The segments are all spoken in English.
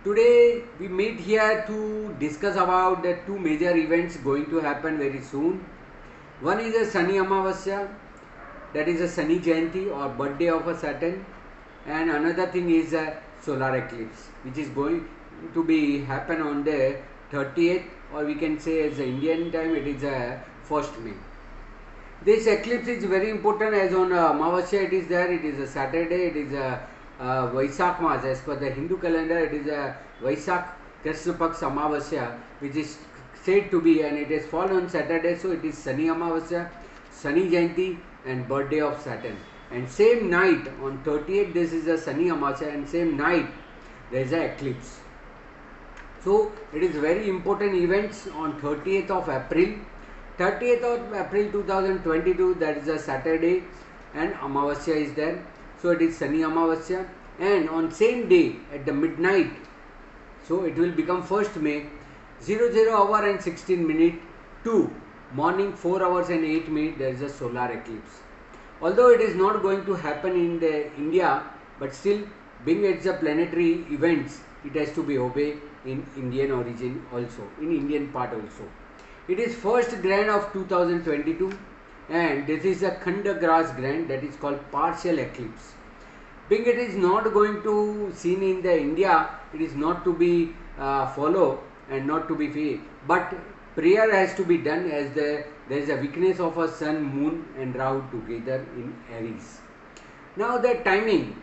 Today we meet here to discuss about the two major events going to happen very soon. One is a Sani Amawasya, that is a Sani Jayanti or birthday of a Saturn, and another thing is a solar eclipse, which is going to be happen on the 30th, or we can say as the Indian time it is a 1st May. This eclipse is very important as on Amavasya it is there, it is a Saturday, it is a Vaisak Mas, as per the Hindu calendar it is a Vaisak Krishna Paksh Amavasya, which is said to be, and it has fallen on Saturday, so it is Sani Amawasya, Sani Jayanti and birthday of Saturn. And same night on 30th this is a Sani Amawasya, and same night there is a eclipse. So it is very important events on 30th of April. 30th of April 2022, that is a Saturday, and Amavasya is there. So it is Sani Amawasya, and on same day at the midnight, so it will become 1st May, 00 hour and 16 minute to morning 4 hours and 8 minutes, there is a solar eclipse. Although it is not going to happen in the India, but still being it's a planetary events, it has to be obeyed in Indian origin also, in Indian part also. It is first grand of 2022, and this is a Khanda grass grand, that is called partial eclipse. Being it is not going to seen in the India, it is not to be follow and not to be free, but prayer has to be done as there is a weakness of a sun, moon and Rahu together in Aries. Now the timing,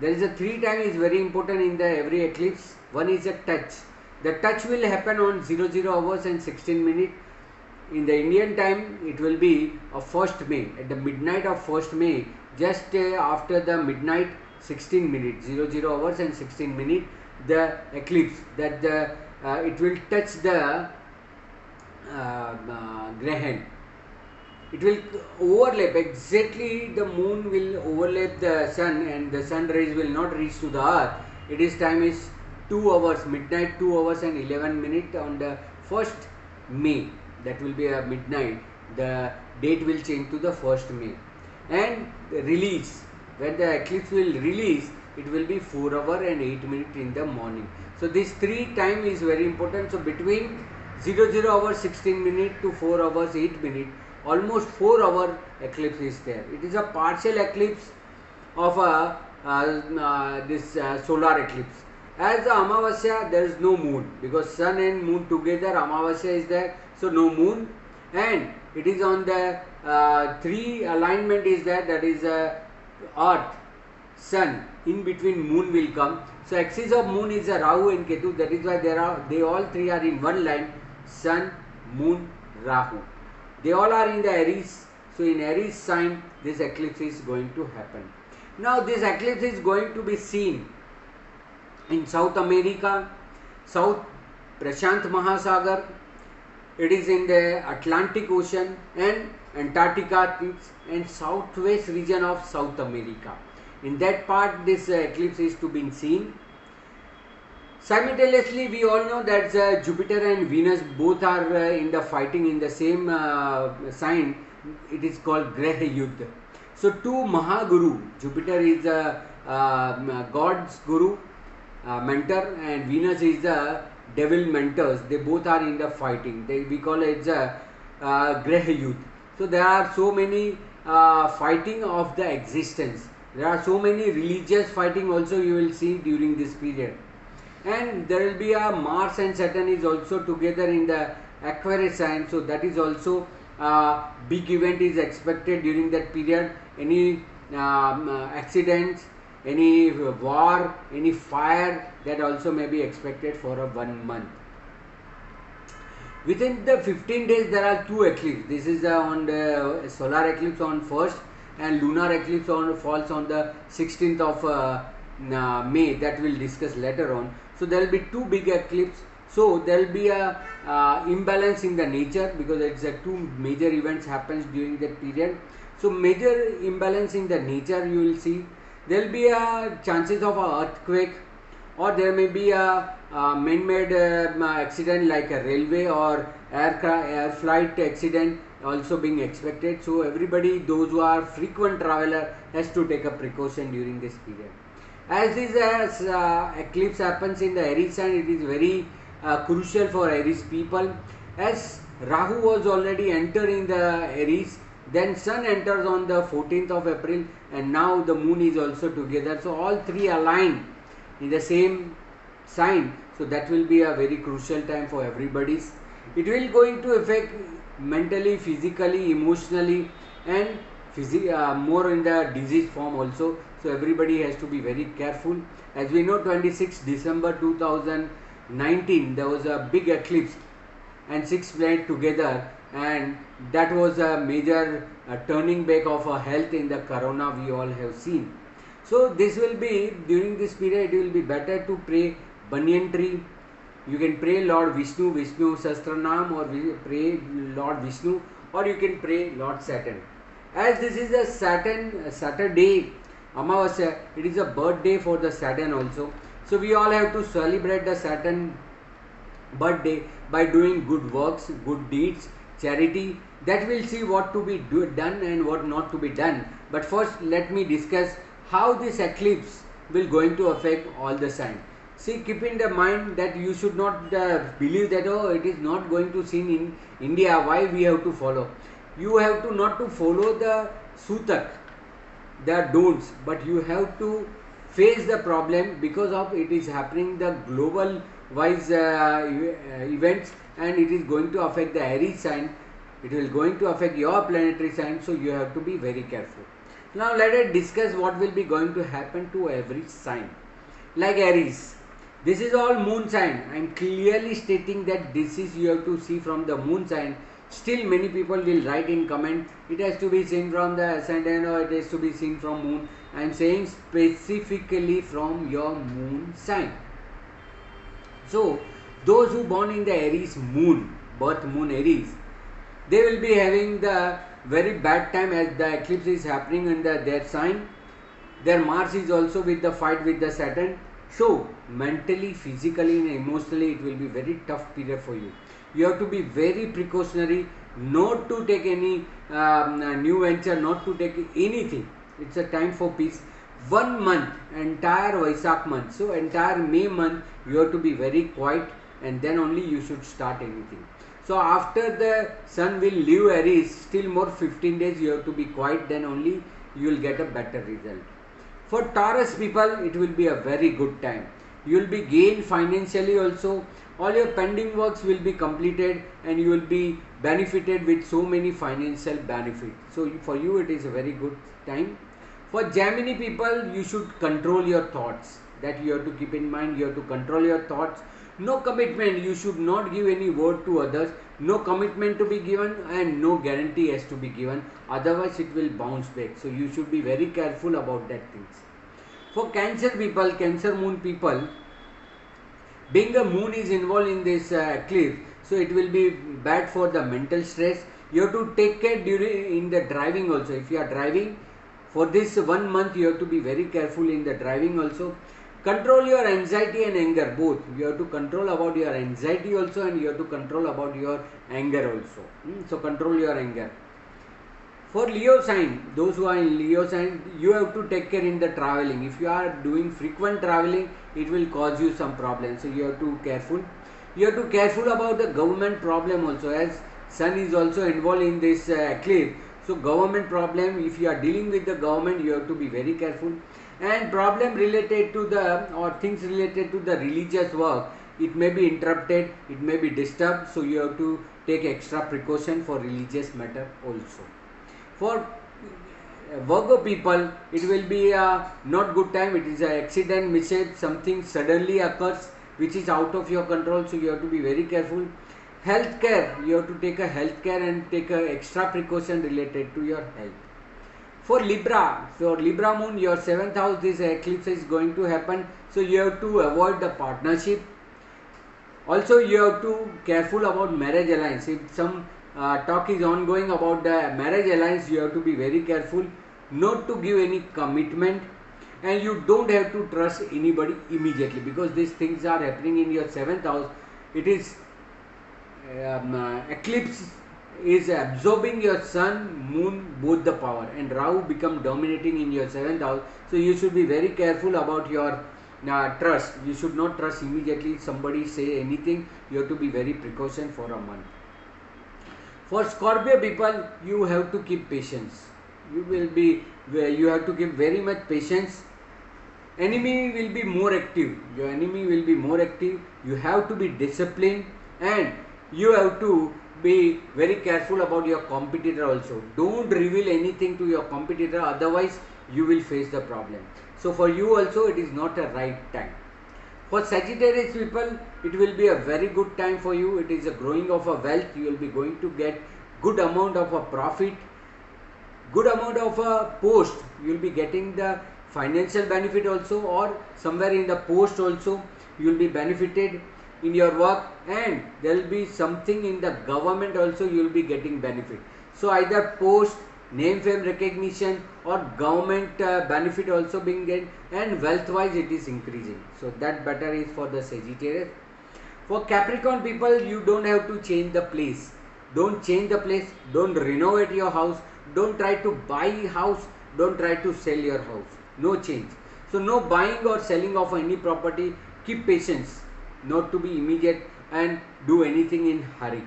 there is a 3 time is very important in the every eclipse. One is a touch. The touch will happen on 00 hours and 16 minutes. In the Indian time, it will be of 1st May, at the midnight of 1st May, just after the midnight 16 minutes, 00 hours and 16 minutes, the eclipse, that the it will touch the Grahan. It will overlap, exactly the moon will overlap the sun, and the sun rays will not reach to the earth. It is time is 2 hours, midnight 2 hours and 11 minutes on the 1st May. That will be a midnight. The date will change to the 1st May. And the release, when the eclipse will release, it will be 4 hours and 8 minutes in the morning. So this 3 time is very important. So between 00 hours 16 minutes to 4 hours 8 minutes, almost 4 hour eclipse is there. It is a partial eclipse of this solar eclipse. As the Amavasya, there is no moon, because sun and moon together, Amavasya is there, so no moon, and it is on the 3 alignment is there, that is earth, sun, in between moon will come. So axis of moon is a Rahu and Ketu, that is why they all 3 are in one line, sun, moon, Rahu. They all are in the Aries, so in Aries sign this eclipse is going to happen. Now this eclipse is going to be seen in South America, South Prashant Mahasagar, it is in the Atlantic Ocean and Antarctica and southwest region of South America. In that part this eclipse is to be seen. Simultaneously we all know that Jupiter and Venus both are in the fighting in the same sign. It is called Graha Yuddha. So two Mahaguru, Jupiter is God's Guru, mentor, and Venus is the devil mentors. They both are in the fighting. We call it the Graha Yuddha. So there are so many fighting of the existence. There are so many religious fighting also you will see during this period. And there will be a Mars and Saturn is also together in the Aquarius sign. So that is also big event is expected during that period. Any accidents, any war, any fire, that also may be expected for a 1 month. Within the 15 days there are 2 eclipses. This is on the solar eclipse on 1st and lunar eclipse falls on the 16th of May, that we will discuss later on. So there will be 2 big eclipses. So there will be a imbalance in the nature, because it's a 2 major events happens during that period. So major imbalance in the nature you will see. There will be a chances of a earthquake, or there may be a man-made accident like a railway or air flight accident also being expected. So everybody, those who are frequent traveler, has to take a precaution during this period. As this eclipse happens in the Aries sign, it is very crucial for Aries people. As Rahu was already entering the Aries, then Sun enters on the 14th of April, and now the Moon is also together. So all three align in the same sign. So that will be a very crucial time for everybody's. It will going to affect mentally, physically, emotionally, and more in the disease form also. So everybody has to be very careful. As we know, 26 December 2019 there was a big eclipse and 6 planets together, and that was a major turning back of health in the corona we all have seen. So this will be, during this period, it will be better to pray banyan tree. You can pray Lord Vishnu, Vishnu Sastranam, or pray Lord Vishnu, or you can pray Lord Saturn. As this is a Saturday Amawasya, it is a birthday for the Saturn also. So we all have to celebrate the Saturn birthday by doing good works, good deeds, charity. That will see what to be done and what not to be done. But first, let me discuss how this eclipse will going to affect all the signs. See, keep in the mind that you should not believe that, oh, it is not going to seen in India, why we have to follow. You have to not to follow the sutak, the don'ts, but you have to face the problem because of it is happening the global wise events, and it is going to affect the Aries sign. It will going to affect your planetary sign, so you have to be very careful. Now let us discuss what will be going to happen to every sign. Like Aries, this is all moon sign. I am clearly stating that this is you have to see from the moon sign. Still many people will write in comment, it has to be seen from the ascendant or it has to be seen from moon. I am saying specifically from your moon sign. So those who born in the Aries moon, birth moon Aries, they will be having the very bad time as the eclipse is happening in their sign. Their Mars is also with the fight with the Saturn. So mentally, physically and emotionally it will be very tough period for you. You have to be very precautionary, not to take any new venture, not to take anything. It's a time for peace. 1 month, entire Vaisak month, so entire May month, you have to be very quiet, and then only you should start anything. So after the Sun will leave Aries, still more 15 days you have to be quiet, then only you will get a better result. For Taurus people, it will be a very good time. You will be gained financially also. All your pending works will be completed and you will be benefited with so many financial benefits. So for you it is a very good time. For Gemini people, you should control your thoughts. That you have to keep in mind, you have to control your thoughts. No commitment, you should not give any word to others. No commitment to be given and no guarantee has to be given. Otherwise it will bounce back. So you should be very careful about that things. For Cancer people, Cancer moon people, being the moon is involved in this eclipse, so it will be bad for the mental stress. You have to take care in the driving also. If you are driving, for this 1 month you have to be very careful in the driving also. Control your anxiety and anger both. You have to control about your anxiety also and you have to control about your anger also. So control your anger. For Leo sign, those who are in Leo sign, you have to take care in the traveling. If you are doing frequent traveling, it will cause you some problems. So you have to careful. You have to careful about the government problem also, as Sun is also involved in this eclipse. So government problem, if you are dealing with the government, you have to be very careful. And problem related to the, or things related to the religious work, it may be interrupted, it may be disturbed. So you have to take extra precaution for religious matter also. For Virgo people, it will be a not good time. It is an accident, mishap, something suddenly occurs which is out of your control. So you have to be very careful. Healthcare, you have to take a healthcare and take a extra precaution related to your health. For Libra moon, your 7th house, this eclipse is going to happen. So you have to avoid the partnership. Also you have to careful about marriage alliance. If some talk is ongoing about the marriage alliance, you have to be very careful not to give any commitment, and you don't have to trust anybody immediately because these things are happening in your 7th house. It is eclipse is absorbing your sun, moon, both the power, and Rahu become dominating in your 7th house. So you should be very careful about your trust. You should not trust immediately somebody say anything. You have to be very precaution for a month. For Scorpio people, you have to keep patience. You have to keep very much patience. Enemy will be more active. Your enemy will be more active. You have to be disciplined, and you have to be very careful about your competitor also. Don't reveal anything to your competitor, otherwise you will face the problem. So for you also, it is not a right time. For Sagittarius people, it will be a very good time for you. It is a growing of a wealth. You will be going to get good amount of a profit, good amount of a post. You will be getting the financial benefit also, or somewhere in the post also you will be benefited in your work, and there will be something in the government also you will be getting benefit. So either post, name, fame, recognition, or government benefit also being gained, and wealth wise it is increasing. So that better is for the Sagittarius. For Capricorn people, you don't have to change the place. Don't change the place. Don't renovate your house. Don't try to buy house. Don't try to sell your house. No change. So no buying or selling of any property. Keep patience. Not to be immediate and do anything in hurry.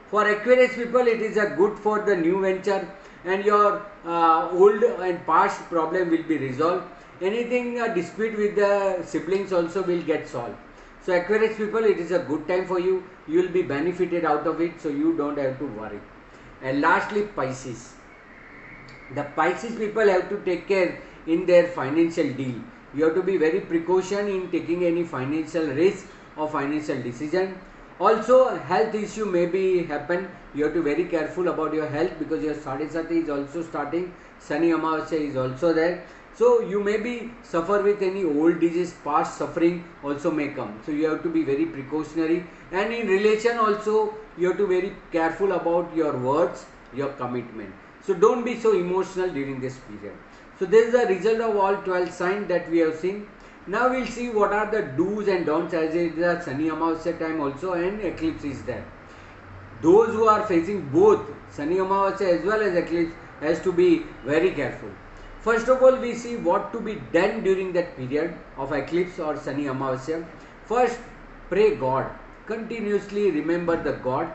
For Aquarius people, it is a good for the new venture, and your old and past problem will be resolved. Anything dispute with the siblings also will get solved. So Aquarius people, it is a good time for you. You will be benefited out of it, so you don't have to worry. And lastly, Pisces. The Pisces people have to take care in their financial deal. You have to be very precaution in taking any financial risk or financial decision. Also, health issue may be happen. You have to be very careful about your health, because your Sadhisati is also starting. Sani Amawasya is also there. So you may be suffer with any old disease, past suffering also may come. So you have to be very precautionary, and in relation also you have to be very careful about your words, your commitment. So don't be so emotional during this period. So this is the result of all 12 signs that we have seen. Now we'll see what are the do's and don'ts, as it is a Sani Amawasya time also, and eclipse is there. Those who are facing both Sani Amawasya as well as eclipse has to be very careful. First of all, we see what to be done during that period of eclipse or Sani Amawasya. First, pray God. Continuously remember the God.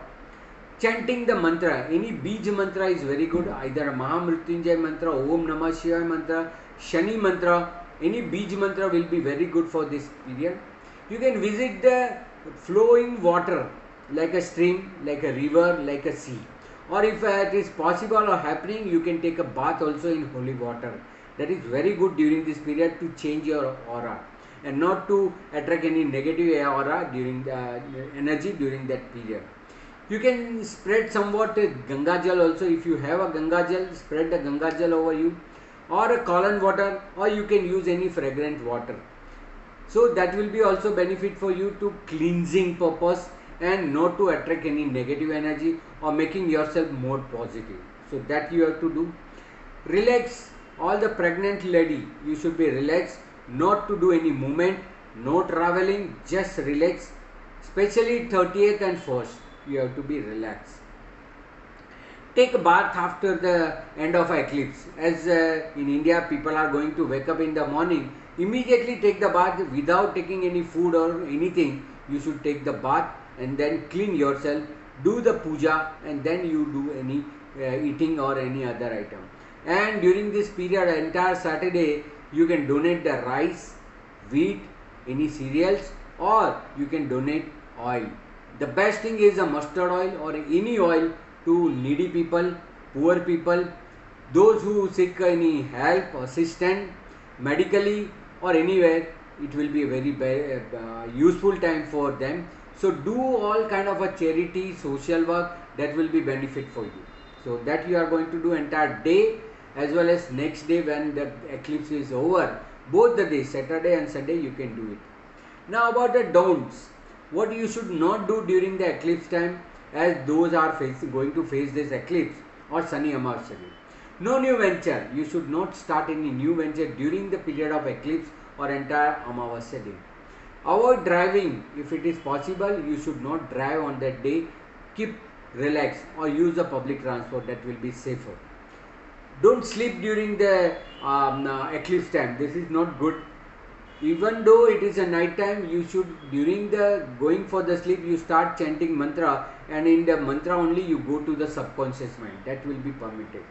Chanting the mantra. Any Bij mantra is very good. Either Mahamrutyunjay mantra, Om Namah Shivaya mantra, Shani mantra. Any Bij mantra will be very good for this period. You can visit the flowing water, like a stream, like a river, like a sea. Or if it is possible or happening, you can take a bath also in holy water. That is very good during this period to change your aura and not to attract any negative aura during the energy during that period. You can spread somewhat Ganga Jal also. If you have a Ganga Jal, spread the Ganga Jal over you, or a colon water, or you can use any fragrant water. So that will be also benefit for you to cleansing purpose, and not to attract any negative energy or making yourself more positive. So that you have to do. Relax. All the pregnant lady, you should be relaxed, not to do any movement, no traveling, just relax. Especially 30th and 1st, you have to be relaxed. Take a bath after the end of eclipse. As in India, people are going to wake up in the morning, immediately take the bath without taking any food or anything. You should take the bath and then clean yourself, do the puja, and then you do any eating or any other item. And during this period, entire Saturday, you can donate the rice, wheat, any cereals, or you can donate oil. The best thing is a mustard oil or any oil to needy people, poor people, those who seek any help, assistance, medically or anywhere. It will be a very useful time for them. So do all kind of a charity, social work, that will be benefit for you. So that you are going to do entire day as well as next day when the eclipse is over. Both the days, Saturday and Sunday, you can do it. Now about the don'ts. What you should not do during the eclipse time, as those are going to face this eclipse or Sani Amawasya. No new venture. You should not start any new venture during the period of eclipse or entire Amawasya day. Avoid driving if it is possible. You should not drive on that day. Keep relax, or use the public transport. That will be safer. Don't sleep during the eclipse time. This is not good. Even though it is a night time, you should, during the going for the sleep, you start chanting mantra, and in the mantra only you go to the subconscious mind. That will be permitted.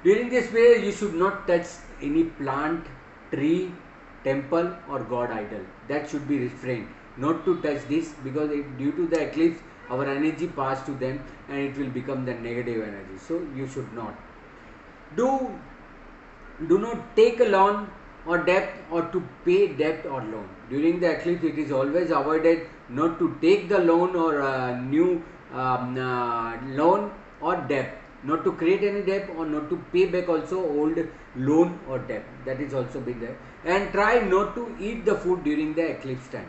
During this period, you should not touch any plant, tree, temple or god idol. That should be refrained. Not to touch this, because due to the eclipse, our energy pass to them and it will become the negative energy. So you should not. Do not take a loan or debt, or to pay debt or loan. During the eclipse, it is always avoided not to take the loan or new loan or debt. Not to create any debt, or not to pay back also old loan or debt. That is also be there. And try not to eat the food during the eclipse time.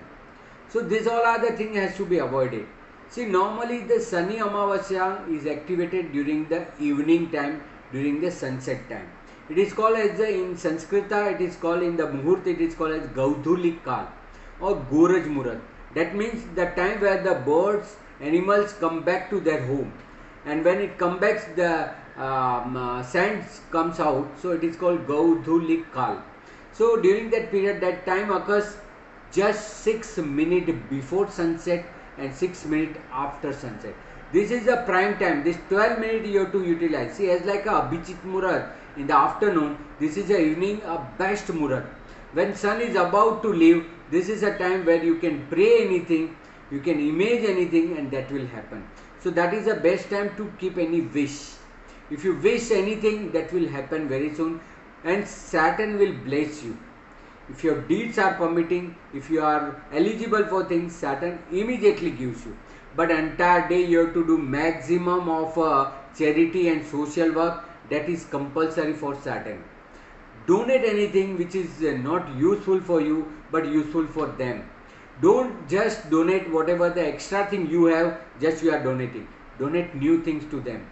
So these all are the things has to be avoided. See, normally the Sani Amawasya is activated during the evening time, during the sunset time. It is called as in Sanskrita, it is called in the Muhurt, it is called as Gaudhulik Kal or Goraj Murat. That means the time where the birds, animals come back to their home. And when it comes back, the sand comes out. So it is called Gaudhulik Kal. So during that period, that time occurs just 6 minutes before sunset and 6 minutes after sunset. This is the prime time. This 12 minutes you have to utilize. See, as like a Abhichit Murat in the afternoon, this is the evening, a best Murat. When sun is about to leave, this is a time where you can pray anything, you can image anything, and that will happen. So that is the best time to keep any wish. If you wish anything, that will happen very soon, and Saturn will bless you. If your deeds are permitting, if you are eligible for things, Saturn immediately gives you. But entire day you have to do maximum of charity and social work. That is compulsory for Saturn. Donate anything which is not useful for you but useful for them. Don't just donate whatever the extra thing you have, just you are donating. Donate new things to them.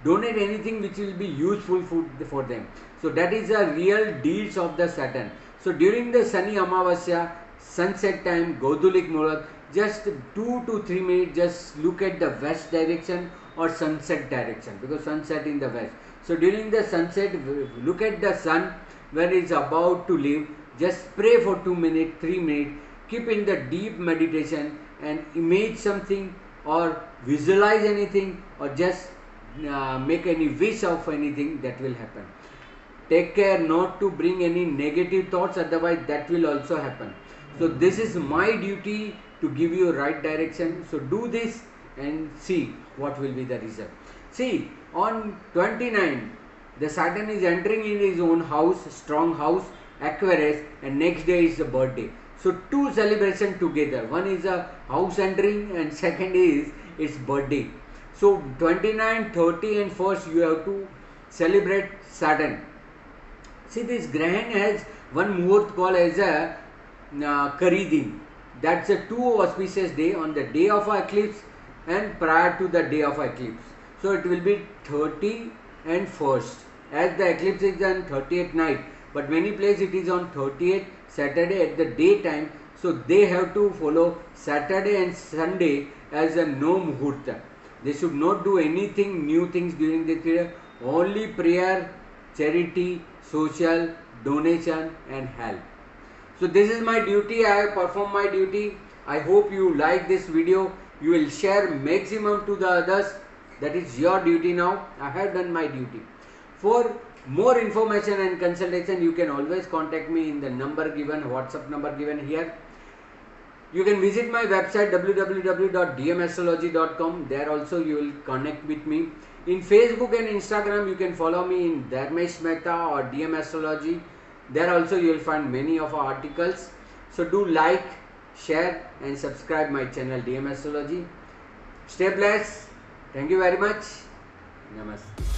Donate anything which will be useful for them. So that is the real deeds of the Saturn. So during the Sani Amawasya, sunset time, Gaudhulik Murat, just 2 to 3 minutes, just look at the west direction or sunset direction, because sunset in the west. So during the sunset, look at the sun when it's about to leave. Just pray for 2 minutes, 3 minutes, keep in the deep meditation and image something or visualize anything, or just make any wish of anything. That will happen. Take care not to bring any negative thoughts, otherwise that will also happen. So this is my duty to give you right direction. So do this and see what will be the result. See, on 29, the Saturn is entering in his own house, strong house, Aquarius, and next day is the birthday. So two celebrations together. One is a house entering and second is its birthday. So 29, 30 and 1st you have to celebrate Saturn. See, this Grahan has one muhurt called as a Karidin. That's a 2 auspicious day on the day of eclipse and prior to the day of eclipse. So it will be 30 and 1st. As the eclipse is on 30th night, but many places it is on 30th Saturday at the daytime. So they have to follow Saturday and Sunday as a no muhurta. They should not do anything new things during this period. Only prayer, charity, social, donation and help. So this is my duty. I have performed my duty. I hope you like this video. You will share maximum to the others. That is your duty now. I have done my duty. For more information and consultation, you can always contact me in the number given, WhatsApp number given here. You can visit my website www.dmastrology.com. There also you will connect with me. In Facebook and Instagram, you can follow me in Dharmesh Mehta or DM Astrology. There also you will find many of our articles. So do like, share and subscribe my channel DM Astrology. Stay blessed. Thank you very much. Namaste.